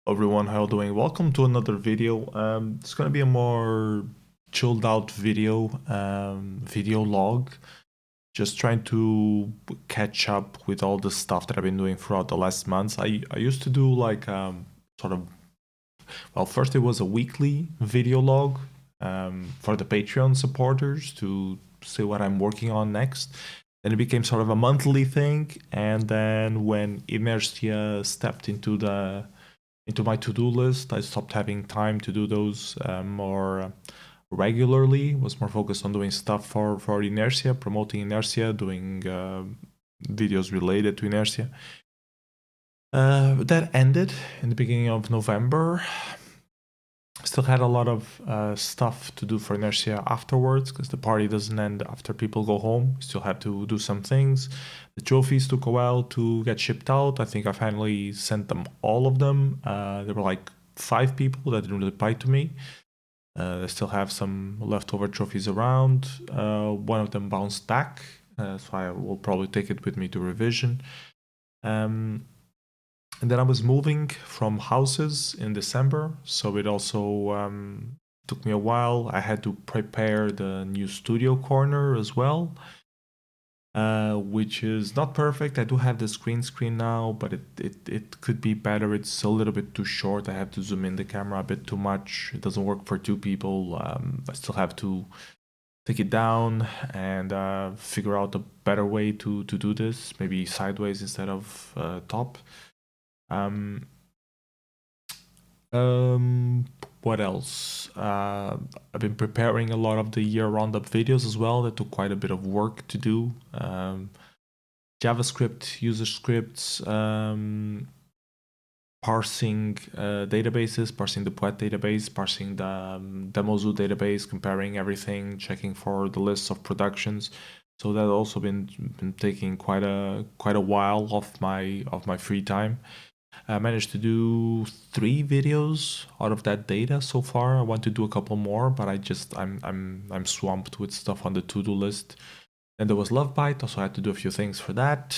Everyone, how you doing? Welcome to another video. It's gonna be a more chilled out video log. Just trying to catch up with all the stuff that I've been doing throughout the last months. I used to do like sort of first it was a weekly video log for the Patreon supporters to see what I'm working on next. Then it became sort of a monthly thing, and then when Inertia stepped into my to-do list, I stopped having time to do those more regularly. Was more focused on doing stuff for Inertia, promoting Inertia, doing videos related to Inertia. That ended in the beginning of November. Still had a lot of stuff to do for Inertia afterwards, because the party doesn't end after people go home. Still had to do some things. The trophies took a while to get shipped out. I think I finally sent them, all of them. There were like 5 people that didn't reply to me. I still have some leftover trophies around. One of them bounced back, so I will probably take it with me to revision. And then I was moving from houses in December, so it also took me a while. I had to prepare the new studio corner as well, which is not perfect. I do have the green screen now, but it could be better. It's a little bit too short. I have to zoom in the camera a bit too much. It doesn't work for 2 people. I still have to take it down and figure out a better way to do this, maybe sideways instead of top. What else? I've been preparing a lot of the year roundup videos as well. That took quite a bit of work to do. JavaScript, user scripts, parsing databases, parsing the Poet database, parsing the Demozoo database, comparing everything, checking for the lists of productions. So that also been taking quite a while of my free time. I managed to do 3 videos out of that data so far. I want to do a couple more, but I'm swamped with stuff on the to-do list. And there was Lovebite, also I had to do a few things for that.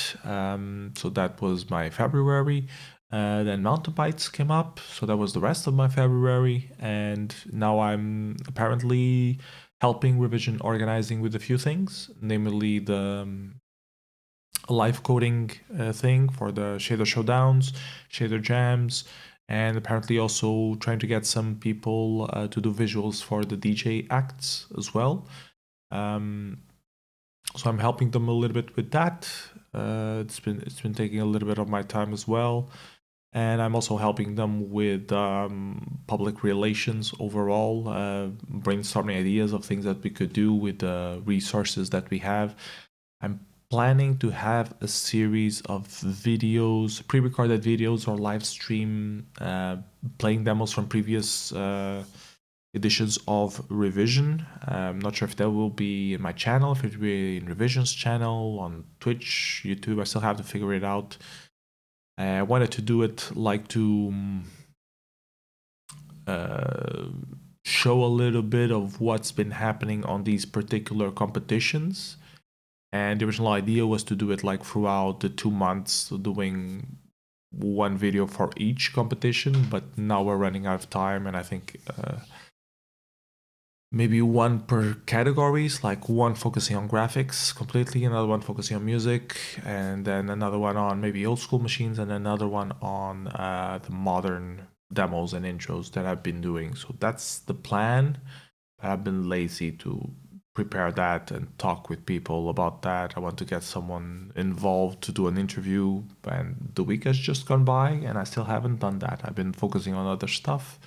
So that was my February. Then Mountain Bites came up, so that was the rest of my February. And now I'm apparently helping Revision organizing with a few things, namely the live coding thing for the shader showdowns, shader jams, and apparently also trying to get some people to do visuals for the DJ acts as well. So I'm helping them a little bit with that. It's been taking a little bit of my time as well. And I'm also helping them with public relations overall, brainstorming ideas of things that we could do with the resources that we have. I'm planning to have a series of videos, pre-recorded videos or live stream playing demos from previous editions of Revision. I'm not sure if that will be in my channel, if it will be in Revision's channel, on Twitch, YouTube. I still have to figure it out. I wanted to do it like to show a little bit of what's been happening on these particular competitions. And the original idea was to do it like throughout the 2 months, doing 1 video for each competition, but now we're running out of time, and I think maybe 1 per categories, like 1 focusing on graphics completely, another 1 focusing on music, and then another 1 on maybe old school machines, and another 1 on the modern demos and intros that I've been doing. So that's the plan. I've been lazy to prepare that and talk with people about that. I want to get someone involved to do an interview, and the week has just gone by and I still haven't done that. I've been focusing on other stuff.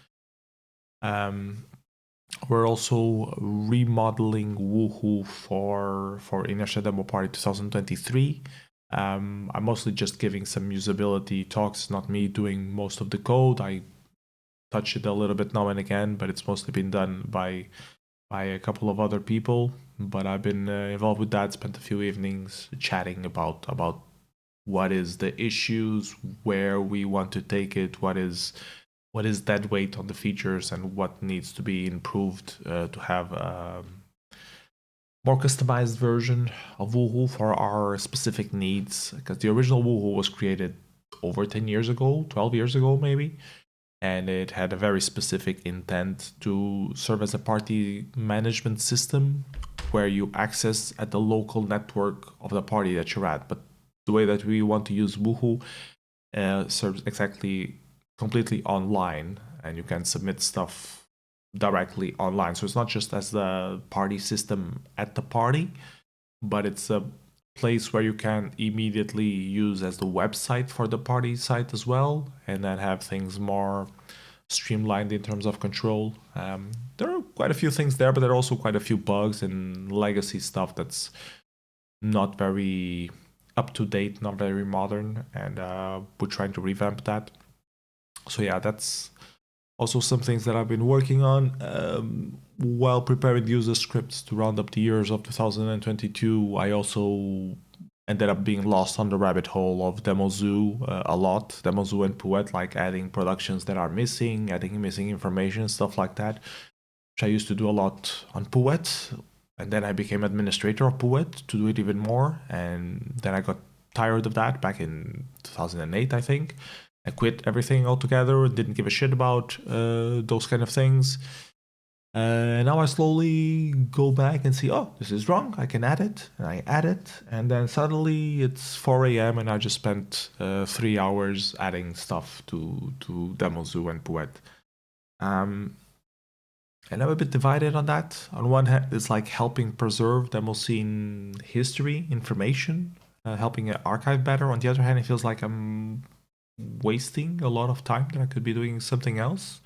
We're also remodeling Woohoo for Inertia Demo Party 2023. I'm mostly just giving some usability talks, not me doing most of the code. I touch it a little bit now and again, but it's mostly been done by a couple of other people. But I've been involved with that, spent a few evenings chatting about what is the issues, where we want to take it, what is dead weight on the features, and what needs to be improved to have a more customized version of Woohoo for our specific needs. Because the original Woohoo was created over 10 years ago, 12 years ago maybe. and it had a very specific intent to serve as a party management system where you access at the local network of the party that you're at. But the way that we want to use Woohoo serves exactly completely online, and you can submit stuff directly online. So it's not just as the party system at the party, but it's a place where you can immediately use as the website for the party site as well, and then have things more streamlined in terms of control. There are quite a few things there, but there are also quite a few bugs and legacy stuff that's not very up to date, not very modern, and we're trying to revamp that. So yeah, that's also some things that I've been working on while preparing user scripts to round up the years of 2022. I also ended up being lost on the rabbit hole of Demozoo a lot. Demozoo and Puet, like adding productions that are missing, adding missing information, stuff like that, which I used to do a lot on Puet. And then I became administrator of Puet to do it even more. And then I got tired of that back in 2008, I think. I quit everything altogether, didn't give a shit about those kind of things. Now I slowly go back and see, oh, this is wrong. I can add it, and I add it, and then suddenly it's 4 a.m. and I just spent 3 hours adding stuff to Demozoo and Puet. And I'm a bit divided on that. On one hand, it's like helping preserve Demoscene history, information, helping it archive better. On the other hand, it feels like I'm wasting a lot of time that I could be doing something else.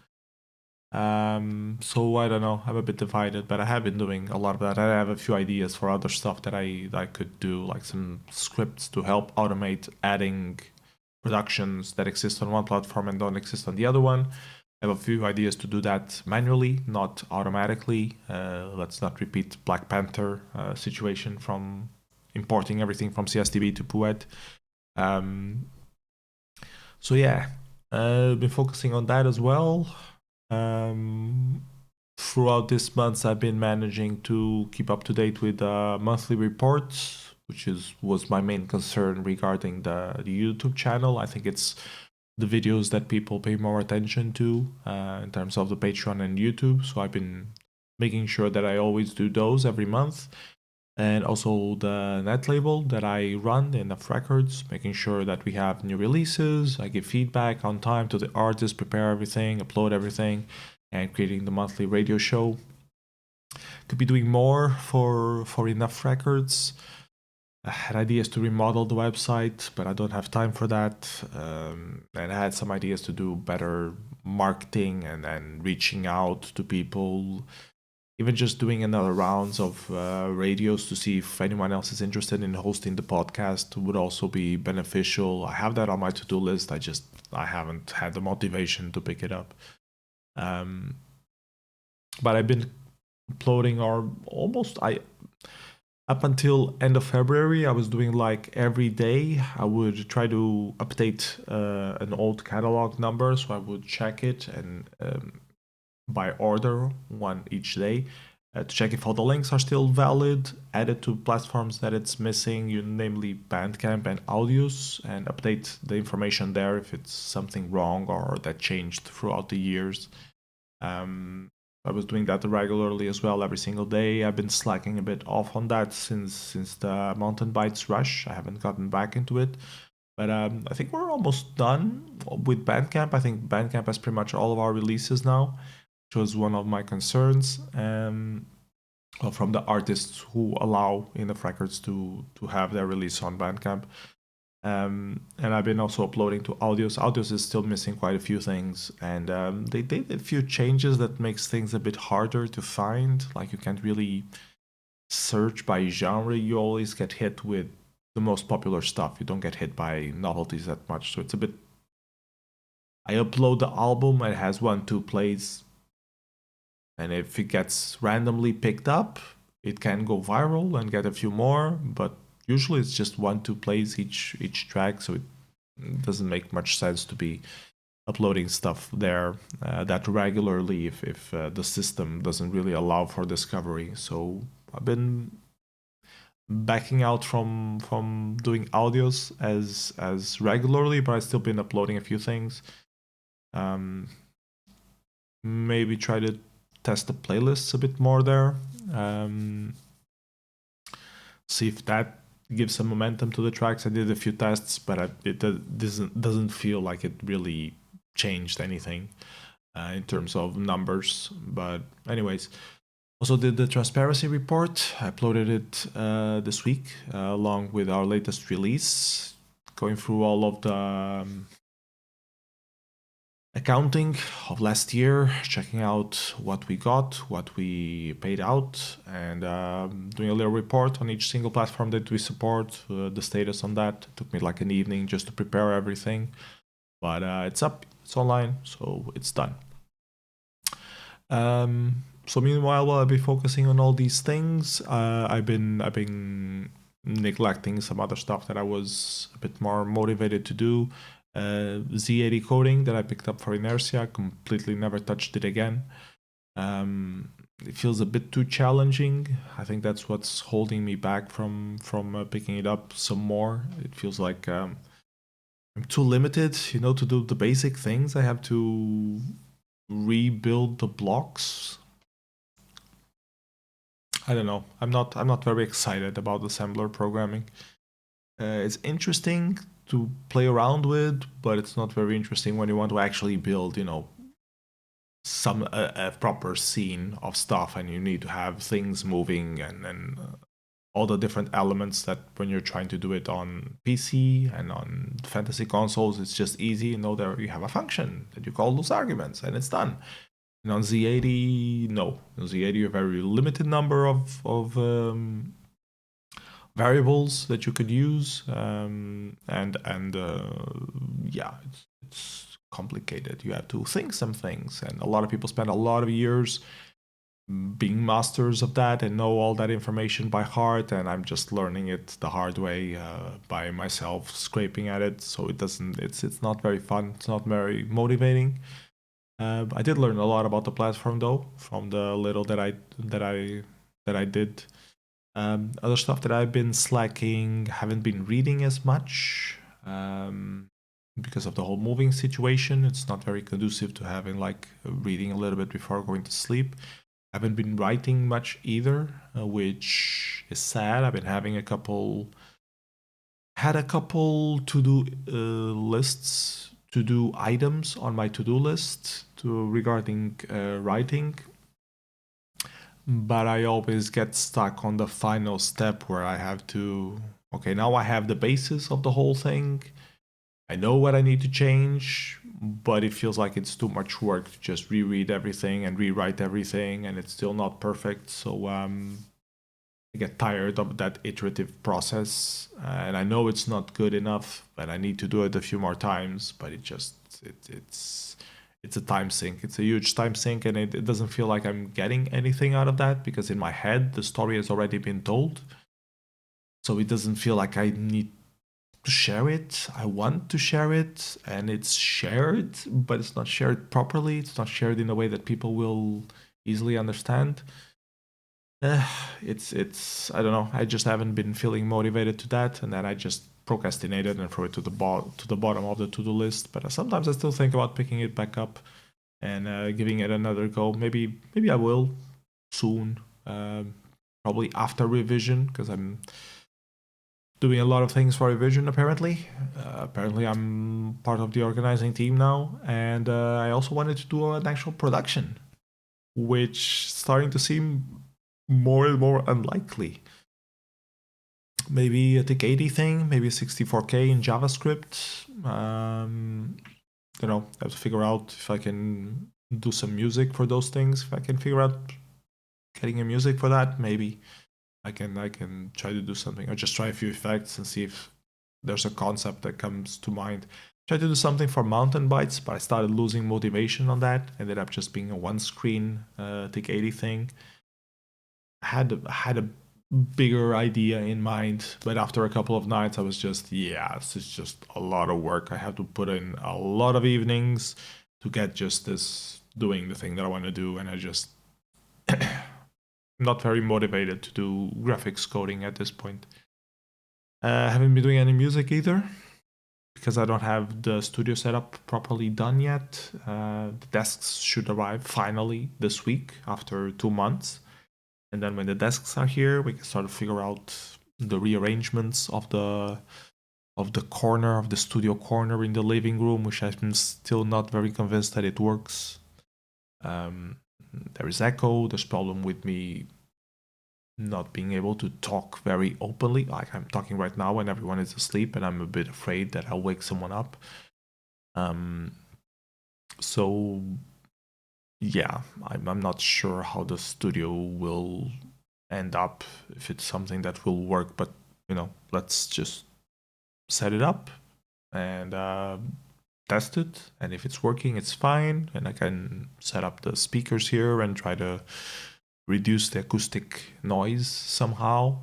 So I don't know. I'm a bit divided, but I have been doing a lot of that. I have a few ideas for other stuff that I could do, like some scripts to help automate adding productions that exist on one platform and don't exist on the other one. I have a few ideas to do that manually, not automatically. Let's not repeat Black Panther situation from importing everything from CSDB to Puet. So yeah, I've been focusing on that as well. Throughout this month, I've been managing to keep up to date with monthly reports, which was my main concern regarding the YouTube channel. I think it's the videos that people pay more attention to in terms of the Patreon and YouTube. So I've been making sure that I always do those every month. And also the net label that I run, Enough Records, making sure that we have new releases. I give feedback on time to the artists, prepare everything, upload everything, and creating the monthly radio show. Could be doing more for Enough Records. I had ideas to remodel the website, but I don't have time for that. And I had some ideas to do better marketing and reaching out to people. Even just doing another rounds of radios to see if anyone else is interested in hosting the podcast would also be beneficial. I have that on my to-do list. I haven't had the motivation to pick it up. But I've been uploading up until end of February, I was doing like every day. I would try to update an old catalog number, so I would check it and by order one each day to check if all the links are still valid, add it to platforms that it's missing, namely Bandcamp and Audius, and update the information there if it's something wrong or that changed throughout the years. I was doing that regularly as well every single day. I've been slacking a bit off on that since the Mountain Bites rush. I haven't gotten back into it. But I think we're almost done with Bandcamp. I think Bandcamp has pretty much all of our releases now, which was one of my concerns from the artists who allow Enough Records to have their release on Bandcamp. And I've been also uploading to Audius. Audius is still missing quite a few things, and they did a few changes that makes things a bit harder to find. Like you can't really search by genre. You always get hit with the most popular stuff. You don't get hit by novelties that much. So it's a bit... I upload the album, it has 1-2 plays, and if it gets randomly picked up, it can go viral and get a few more, but usually it's just 1-2 plays each track, so it doesn't make much sense to be uploading stuff there that regularly if the system doesn't really allow for discovery. So I've been backing out from doing Audios as regularly, but I've still been uploading a few things. maybe try to test the playlists a bit more there. See if that gives some momentum to the tracks. I did a few tests, but it doesn't feel like it really changed anything in terms of numbers. But anyways, also did the transparency report. I uploaded it this week along with our latest release, going through all of the accounting of last year, checking out what we got, what we paid out, and doing a little report on each single platform that we support, the status on that. It took me like an evening just to prepare everything, but it's up, it's online, so it's done. So meanwhile, while I've been focusing on all these things, I've been neglecting some other stuff that I was a bit more motivated to do. Z80 coding that I picked up for Inertia, completely never touched it again. It feels a bit too challenging. I think that's what's holding me back from picking it up some more. It feels like I'm too limited, to do the basic things. I have to rebuild the blocks. I don't know. I'm not very excited about assembler programming. It's interesting to play around with, but it's not very interesting when you want to actually build, some a proper scene of stuff, and you need to have things moving and all the different elements that when you're trying to do it on PC and on fantasy consoles, it's just easy. There you have a function that you call those arguments, and it's done. And on Z80, no. On Z80, a very limited number of variables that you could use, yeah, it's complicated. You have to think some things, and a lot of people spend a lot of years being masters of that and know all that information by heart, and I'm just learning it the hard way by myself, scraping at it. So it's not very fun. It's not very motivating. I did learn a lot about the platform though, from the little that I did. Other stuff that I've been slacking, haven't been reading as much because of the whole moving situation. It's not very conducive to having like reading a little bit before going to sleep. Haven't been writing much either, which is sad. I've been having a couple to-do lists, to-do items on my to-do list regarding writing, but I always get stuck on the final step where I have to, okay, now I have the basis of the whole thing. I know what I need to change, but it feels like it's too much work to just reread everything and rewrite everything, and it's still not perfect. So I get tired of that iterative process, and I know it's not good enough, but I need to do it a few more times. But it's a time sink. It's a huge time sink, and it doesn't feel like I'm getting anything out of that, because in my head the story has already been told. So it doesn't feel like I need to share it. I want to share it, and it's shared, but it's not shared properly. It's not shared in a way that people will easily understand. It's I don't know. I just haven't been feeling motivated to that, and then I just procrastinated and threw it to the bottom of the to-do list. But sometimes I still think about picking it back up and giving it another go. Maybe I will soon. Probably after revision, because I'm doing a lot of things for revision. Apparently I'm part of the organizing team now, and I also wanted to do an actual production, which is starting to seem more and more unlikely. Maybe a TIC80 thing, maybe a 64K in JavaScript. I have to figure out if I can do some music for those things. If I can figure out getting a music for that, maybe I can try to do something, or just try a few effects and see if there's a concept that comes to mind. Try to do something for Mountain Bytes, but I started losing motivation on that. Ended up just being a one-screen TIC80 thing. Had a bigger idea in mind, but after a couple of nights I was just, this is just a lot of work. I have to put in a lot of evenings to get just this doing the thing that I want to do, and I just not very motivated to do graphics coding at this point. Haven't been doing any music either, because I don't have the studio setup properly done yet. The desks should arrive finally this week after 2 months. And then when the desks are here, we can start to figure out the rearrangements of the corner, of the studio corner in the living room, which I'm still not very convinced that it works. There is echo. There's problem with me not being able to talk very openly. Like I'm talking right now when everyone is asleep, and I'm a bit afraid that I'll wake someone up. So yeah, I'm not sure how the studio will end up, if it's something that will work, but let's just set it up and test it, and if it's working, it's fine, and I can set up the speakers here and try to reduce the acoustic noise somehow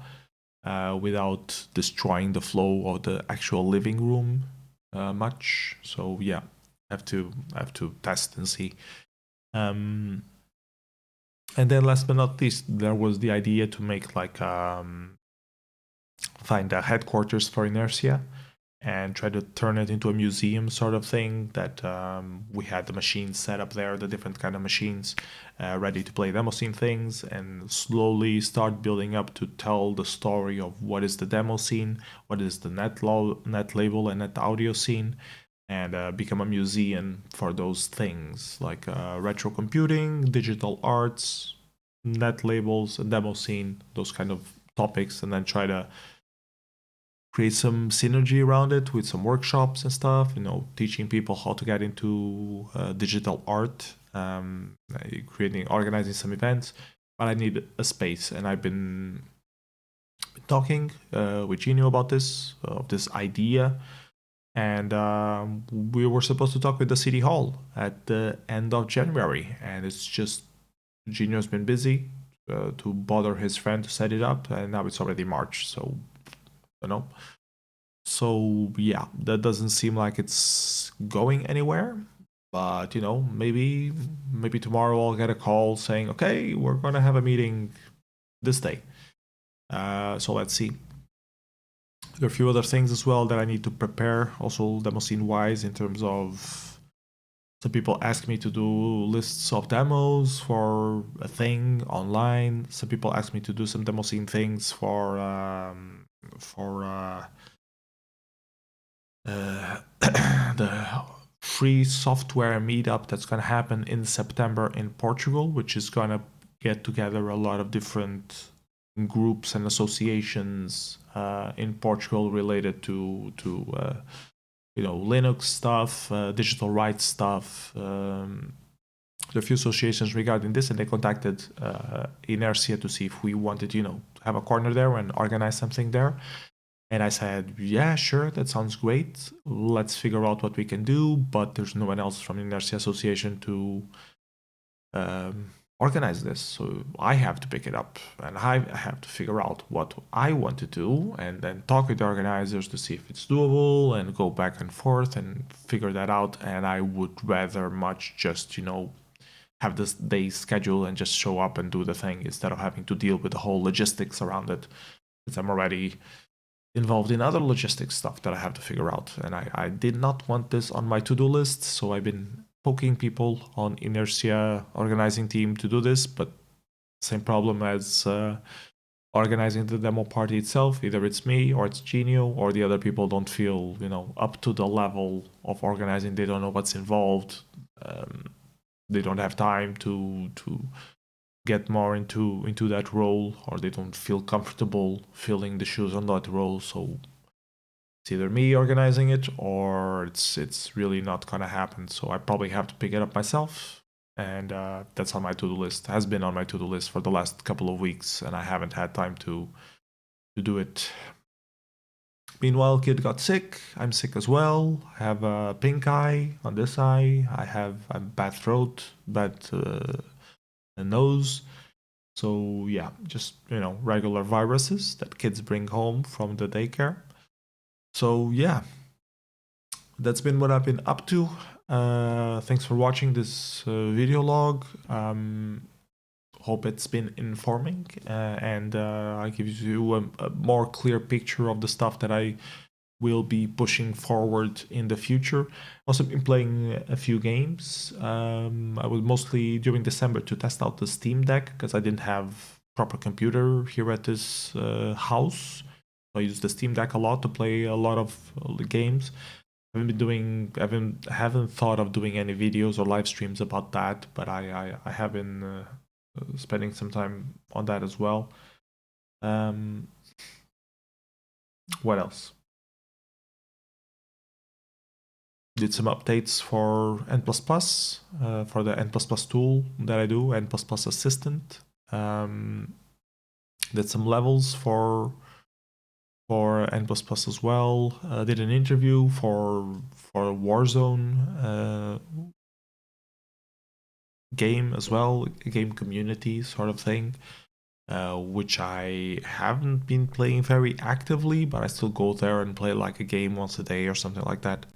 without destroying the flow of the actual living room much. So yeah, I have to test and see. And then last but not least, there was the idea to make like find a headquarters for Inertia and try to turn it into a museum sort of thing, that we had the machines set up there, the different kind of machines ready to play demo scene things, and slowly start building up to tell the story of what is the demo scene, what is the net label and net audio scene, and become a museum for those things like retro computing, digital arts, net labels, a demo scene, those kind of topics, and then try to create some synergy around it with some workshops and stuff, teaching people how to get into digital art, organizing some events. But I need a space, and I've been talking with Gino about this idea, and we were supposed to talk with the city hall at the end of January, and it's just Gino's been busy to bother his friend to set it up, and now it's already March, so so yeah, that doesn't seem like it's going anywhere. But maybe tomorrow I'll get a call saying, okay, we're gonna have a meeting this day. So let's see. There are a few other things as well that I need to prepare, also demo scene wise, in terms of some people ask me to do lists of demos for a thing online. Some people ask me to do some demo scene things for the free software meetup that's going to happen in September in Portugal, which is going to get together a lot of different groups and associations in Portugal related to Linux stuff, digital rights stuff. There are a few associations regarding this, and they contacted Inertia to see if we wanted to have a corner there and organize something there. And I said, yeah, sure, that sounds great. Let's figure out what we can do, but there's no one else from the Inertia Association to organize this. So I have to pick it up, and I have to figure out what I want to do, and then talk with the organizers to see if it's doable, and go back and forth and figure that out. And I would rather much just, have this day schedule and just show up and do the thing, instead of having to deal with the whole logistics around it, because I'm already involved in other logistics stuff that I have to figure out. And I did not want this on my to-do list, so I've been poking people on Inertia organizing team to do this, but same problem as organizing the demo party itself. Either it's me or it's Genio, or the other people don't feel up to the level of organizing. They don't know what's involved. They don't have time to get more into that role, or they don't feel comfortable filling the shoes on that role. So it's either me organizing it, or it's really not gonna happen. So I probably have to pick it up myself, and that's on my to-do list. Has been on my to-do list for the last couple of weeks, and I haven't had time to do it. Meanwhile, kid got sick. I'm sick as well. I have a pink eye on this eye. I have a bad throat, bad nose. So yeah, just regular viruses that kids bring home from the daycare. So yeah, that's been what I've been up to. Thanks for watching this video log. Hope it's been informing, and I give you a more clear picture of the stuff that I will be pushing forward in the future. Also been playing a few games. I was mostly during December to test out the Steam Deck because I didn't have proper computer here at this house. So I use the Steam Deck a lot to play a lot of games. I haven't thought of doing any videos or live streams about that, but I have been spending some time on that as well. What else? Did some updates for N++, for the N++ tool that I do, N++ Assistant. Did some levels for N++ as well. Did an interview for Warzone game as well, a game community sort of thing, which I haven't been playing very actively, but I still go there and play like a game once a day or something like that.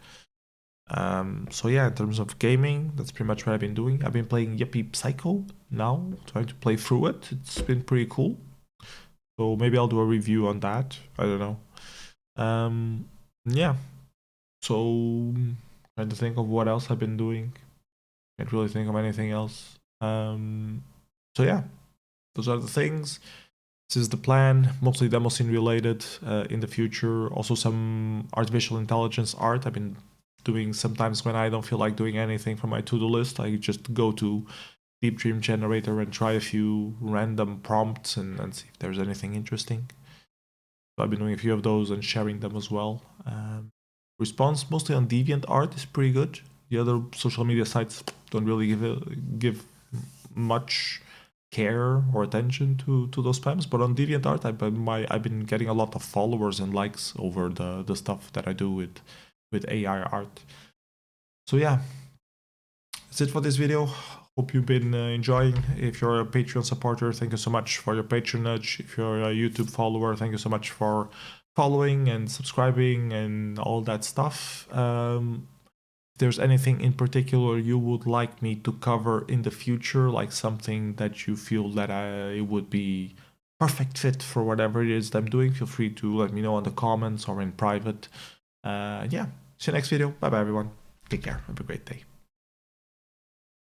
So yeah, in terms of gaming, that's pretty much what I've been doing. I've been playing Yippee Psycho now, trying to play through it. It's been pretty cool. So maybe I'll do a review on that. I don't know. Yeah. So trying to think of what else I've been doing. Can't really think of anything else. So yeah, those are the things. This is the plan, mostly demo scene related in the future. Also some artificial intelligence art I've been doing sometimes when I don't feel like doing anything from my to-do list. I just go to Deep Dream Generator and try a few random prompts and see if there's anything interesting. So I've been doing a few of those and sharing them as well. Response mostly on DeviantArt is pretty good. The other social media sites don't really give much care or attention to those spams, but on DeviantArt I've been getting a lot of followers and likes over the stuff that I do with AI art. So yeah, that's it for this video. Hope you've been enjoying. If you're a Patreon supporter, thank you so much for your patronage. If you're a YouTube follower, thank you so much for following and subscribing and all that stuff. If there's anything in particular you would like me to cover in the future, like something that you feel that it would be perfect fit for whatever it is that I'm doing, feel free to let me know in the comments or in private. Yeah, see you next video. Bye bye everyone. Take care. Have a great day.